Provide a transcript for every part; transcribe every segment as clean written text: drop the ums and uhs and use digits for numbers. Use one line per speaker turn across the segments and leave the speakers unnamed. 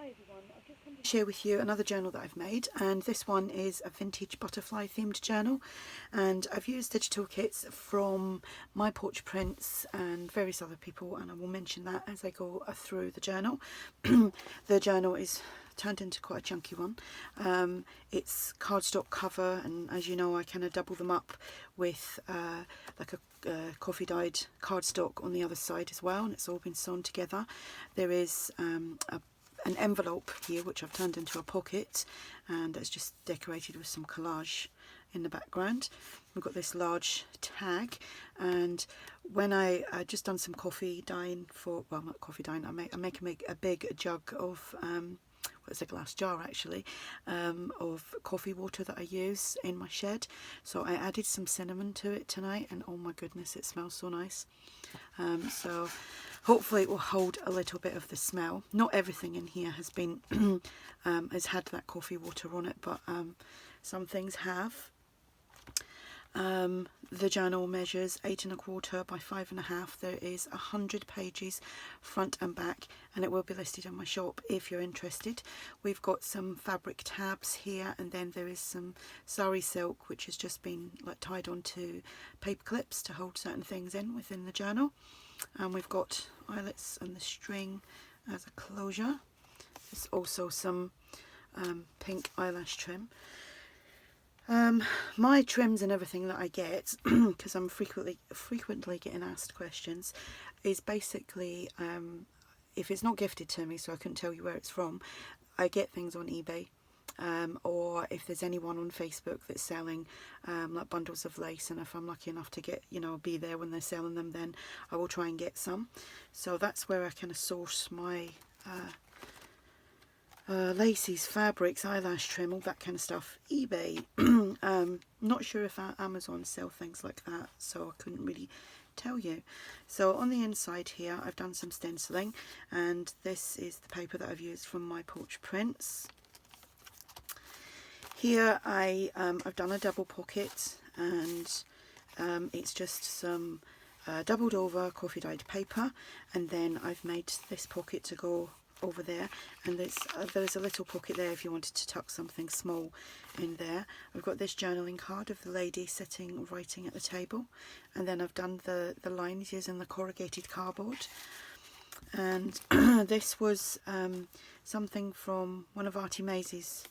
Hi everyone, I've just come to share with you another journal that I've made, and this one is a vintage butterfly themed journal, and I've used digital kits from My Porch prints and various other people, and I will mention that as I go through the journal. The journal is turned into quite a chunky one. It's cardstock cover, and as you know I kind of double them up with like a coffee dyed cardstock on the other side as well, and it's all been sewn together. There is an envelope here which I've turned into a pocket, and it's just decorated with some collage in the background. We've got this large tag, and when I just done some coffee dyeing for, well, not coffee dyeing, I make a big jug of it's a glass jar actually, of coffee water that I use in my shed. So I added some cinnamon to it tonight, and oh my goodness, it smells so nice. So hopefully it will hold a little bit of the smell. Not everything in here has been has had that coffee water on it, but some things have. The journal measures 8 1/4 by 5 1/2. There is 100 pages front and back, and it will be listed on my shop if you're interested. We've got some fabric tabs here, and then there is some sari silk which has just been like tied onto paper clips to hold certain things in within the journal. And we've got eyelets and the string as a closure. There's also some pink eyelash trim. My trims and everything that I get, because I'm frequently getting asked questions, is basically if it's not gifted to me, so I couldn't tell you where it's from, I get things on eBay, or if there's anyone on Facebook that's selling like bundles of lace, and if I'm lucky enough to get, you know, be there when they're selling them, then I will try and get some. So that's where I kind of source my laces, fabrics, eyelash trim, all that kind of stuff. eBay. Not sure if Amazon sell things like that, so I couldn't really tell you. So on the inside here I've done some stenciling, and this is the paper that I've used from My Porch prints. Here I've done a double pocket, and it's just some doubled over coffee dyed paper, and then I've made this pocket to go over there, and there's a little pocket there if you wanted to tuck something small in there. I've got this journaling card of the lady sitting writing at the table, and then I've done the lines using the corrugated cardboard. And this was something from one of ARTYmaze's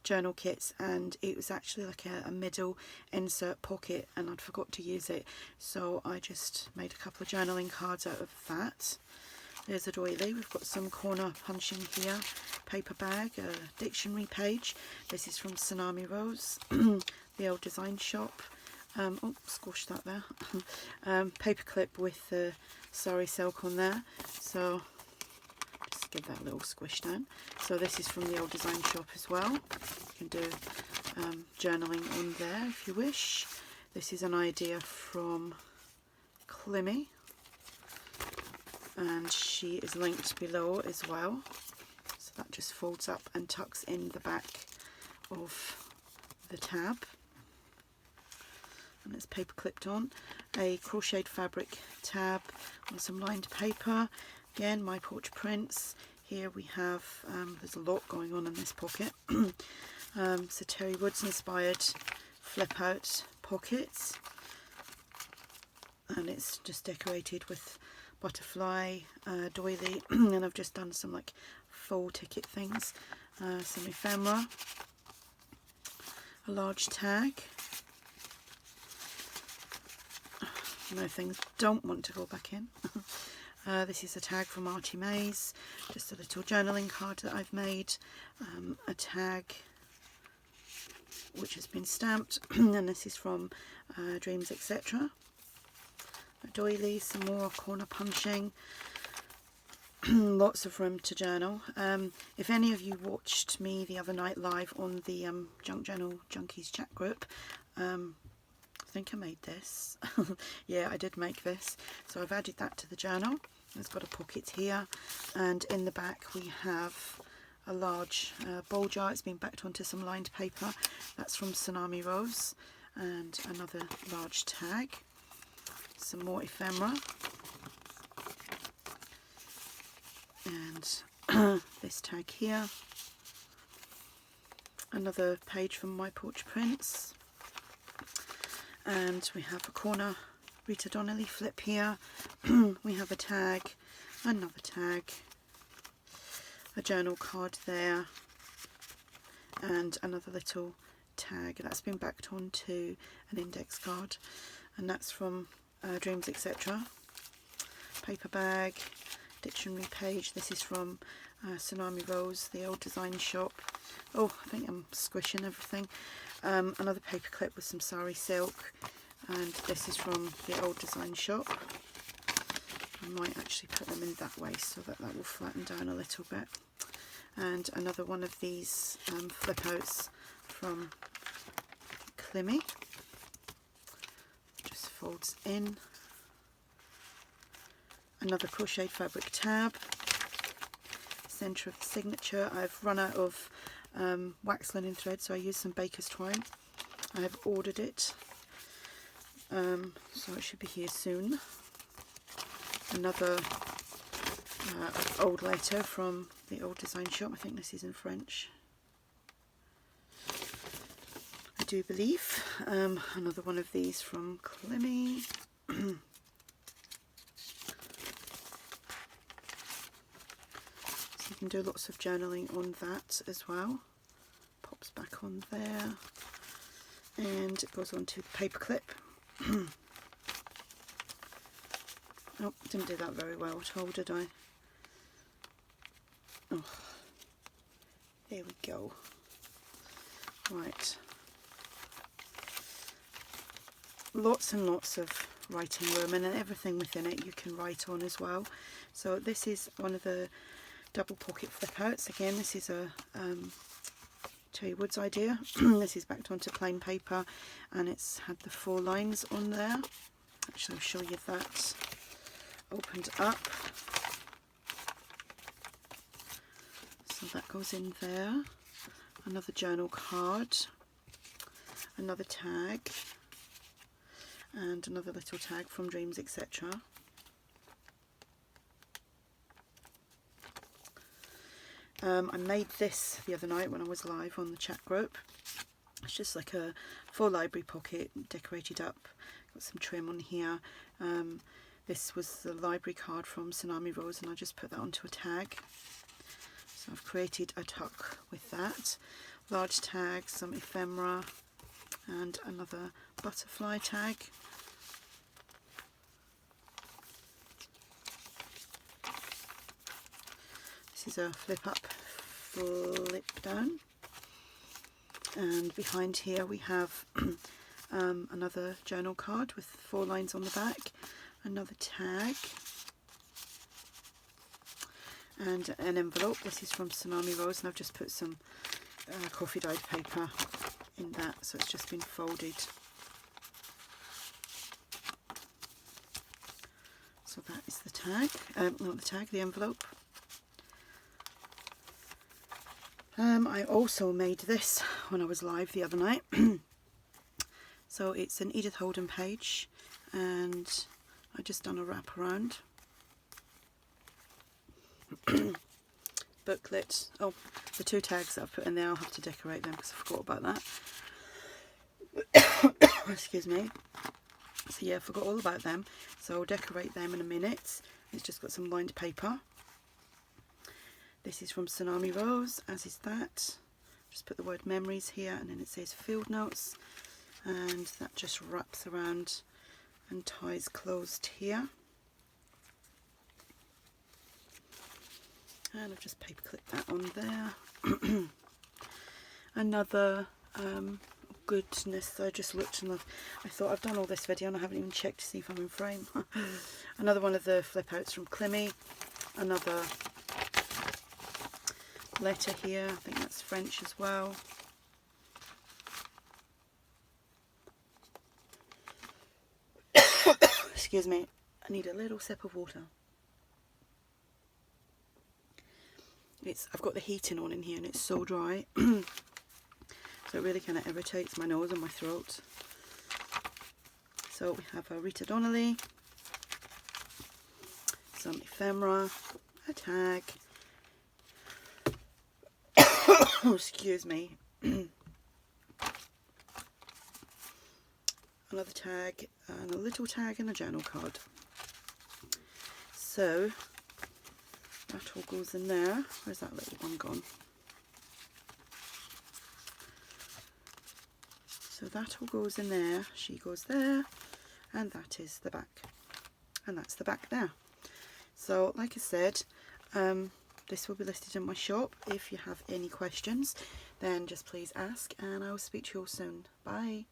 journal kits, and it was actually like a middle insert pocket, and I'd forgot to use it, so I just made a couple of journaling cards out of that. There's a doily. We've got some corner punching here, paper bag, a dictionary page. This is from Tsunami Rose, the old design shop. Oh, squashed that there. Paper clip with the sari silk on there. So just give that a little squish down. So this is from the old design shop as well. You can do journaling on there if you wish. This is an idea from Climmies, and she is linked below as well. So that just folds up and tucks in the back of the tab, and it's paper clipped on. A crocheted fabric tab on some lined paper, again My Porch prints. Here we have there's a lot going on in this pocket. So Terri Woods inspired flip out pockets, and it's just decorated with butterfly, doily, and I've just done some like full ticket things, some ephemera, a large tag. No, things don't want to go back in. This is a tag from ARTYmaze, just a little journaling card that I've made, a tag which has been stamped, and this is from Dreams Etc. A doily, some more corner punching, lots of room to journal. If any of you watched me the other night live on the Junk Journal Junkies chat group, I think I made this. Yeah, I did make this. So I've added that to the journal. It's got a pocket here, and in the back we have a large bowl jar. It's been backed onto some lined paper. That's from Tsunami Rose, and another large tag. Some more ephemera, and this tag here, another page from My Porch prints, and we have a corner Rita Donnelly flip here. We have a tag, another tag, a journal card there, and another little tag that's been backed onto an index card, and that's from Dreams Etc. Paper bag, dictionary page. This is from Tsunami Rose, the old design shop. Oh, I think I'm squishing everything. Another paper clip with some sari silk, and this is from the old design shop. I might actually put them in that way so that that will flatten down a little bit. And another one of these flip outs from Climmies. Just folds in. Another crocheted fabric tab. Centre of the signature. I've run out of wax linen thread, so I used some baker's twine. I have ordered it, so it should be here soon. Another old letter from the old design shop. I think this is in French, I do believe. Another one of these from Climmies. So you can do lots of journaling on that as well. Pops back on there, and it goes onto the paper clip. Oh, didn't do that very well at all, did I? Oh, there we go. Right. Lots and lots of writing room, and then everything within it you can write on as well. So this is one of the double pocket flip outs. Again, this is a Terri Wood's idea. This is backed onto plain paper, and it's had the 4 lines on there. Actually, I'll show you that. Opened up, so that goes in there. Another journal card, another tag, and another little tag from Dreams Etc. I made this the other night when I was live on the chat group. It's just like a full library pocket, decorated up, got some trim on here. This was the library card from Tsunami Rose, and I just put that onto a tag. So I've created a tuck with that. Large tag, some ephemera, and another butterfly tag. This is a flip up, flip down. And behind here we have another journal card with 4 lines on the back. Another tag, and an envelope. This is from Tsunami Rose, and I've just put some coffee dyed paper in that, so it's just been folded. So that is the tag, not the tag, the envelope. I also made this when I was live the other night. So it's an Edith Holden page, and I just done a wrap around. Booklet. Oh, the 2 tags that I've put in there, I'll have to decorate them because I forgot about that. Excuse me. So yeah, I forgot all about them. So I'll decorate them in a minute. It's just got some lined paper. This is from Tsunami Rose, as is that. Just put the word memories here, and then it says field notes, and that just wraps around and ties closed here. And I've just paper clipped that on there. Another goodness, I just looked and I thought I've done all this video and I haven't even checked to see if I'm in frame. Another one of the flip outs from Climmies. Another letter here, I think that's French as well. Excuse me, I need a little sip of water. I've got the heating on in here and it's so dry, so it really kind of irritates my nose and my throat. So we have a Rita Donnelly, some ephemera, a tag, Oh, excuse me. Another tag, and a little tag, and a journal card. So that all goes in there. Where's that little one gone? So that all goes in there. She goes there, and that is the back. And that's the back there. So like I said, this will be listed in my shop. If you have any questions, then just please ask, and I will speak to you all soon. Bye.